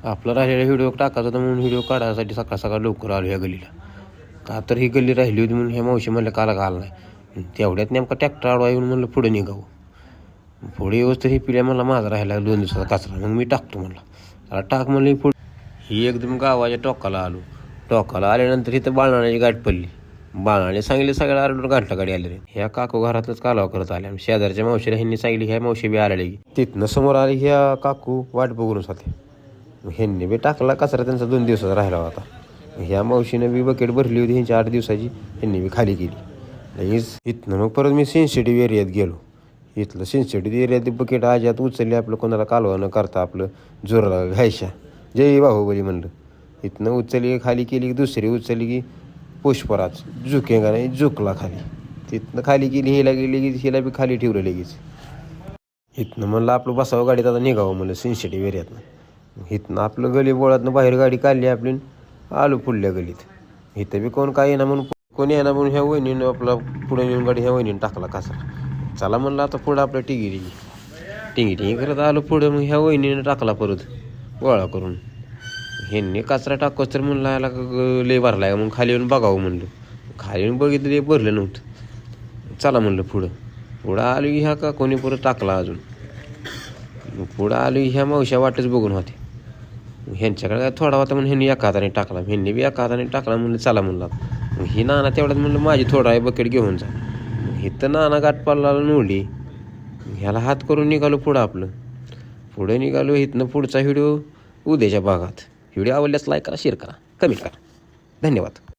आपला राहिलेला व्हिडिओ टाकायचा होता म्हणून व्हिडिओ काढायसाठी सकाळ सकाळ लवकर आलो ह्या गल्लीला. का तर ही गल्ली राहिली होती म्हणून ह्या मावशी म्हणलं काला घाल नाही. तेवढ्यात नेमका ट्रॅक्टर आडवा येऊन म्हणलं पुढे निघावं. पुढे येऊच तर ही पिल्या मला माझा राहिला 2 दिवसाचा कचरा. मग मी टाकतो म्हणला. त्याला टाक म्हणलं पुढे. ही एकदम गावाच्या टोकाला आलो. टोकाला आल्यानंतर इथं बाळणाची गाठ पडली. बाळणाने सांगितले सगळ्या आरडून घाटला गाडी आले रे. ह्या काकू घरातच कालवा करत आल्या. शेजारच्या मावशीला ह्यांनी सांगितली ह्या मावशी बी आलेली. तिथनं समोर आली ह्या काकू वाट बघूनच होते. ह्यांनी बी टाकला कचरा त्यांचा 2 दिवसाचा राहिला होता. ह्या मावशीनं बी बकेट भरली होती ह्यांची 8 दिवसाची. ह्यांनी बी खाली केली. लगेच इथनं मग परत मी सेन्सिटिव्ह एरियात गेलो. इथलं सेन्सिटिव्ह एरियात बकेट आज्यात उचलली. आपलं कोणाला कालवा न करता आपलं जोराला घ्यायच्या. जय बाहुबली म्हणलं. इथनं उचलली खाली केली की दुसरी उचलली की पुष्पराज झुके का नाही झुकला खाली. तिथनं खाली केली हिला गेली की हिला बी खाली ठेवलं लगेच. इथनं म्हणलं आपलं बसावं गाडीत आता निघावं म्हणलं सेन्सिटिव्ह एरियातनं. इथनं आपलं गली बोळातनं बाहेर गाडी काढली आपली. आलो पुढल्या गलीत. इथं बी कोण काय येणार म्हणून कोणी येणार म्हणून ह्या वहिनीनं आपला पुढे नेऊन गाडी ह्या वहिनीनं टाकला कचरा. चला म्हणलं आता पुढं आपलं टिंगी करत आलो पुढं. मग ह्या वहिनीनं टाकला परत गोळा करून. ह्यांनी कचरा टाकतोच तर म्हणलं याला लय भरला आहे. मग खाली येऊन बघावं म्हणलं. खाली येऊन बघितलं लय भरलं नव्हतं. चला म्हणलं पुढं आलो की ह्या का कोणी परत टाकला अजून. पुढं आलो की ह्या मावश्या वाटच बघून होते. ह्यांच्याकडे काय थोडा होता म्हणून ह्यांनी एका हाताने टाकला. ह्यांनी बी एका हाताने टाकला म्हणलं चला म्हणलं. मग ही नाना तेवढ्यात म्हणलं माझी थोडा आहे बकेट घेऊन जा. इथं नाना गाठ पाला नवली. ह्याला हात करून निघालो पुढं निघालो. इथनं पुढचा व्हिडिओ उद्याच्या भागात. व्हिडिओ आवडल्यास लाईक करा, शेअर करा, कमेंट करा. धन्यवाद.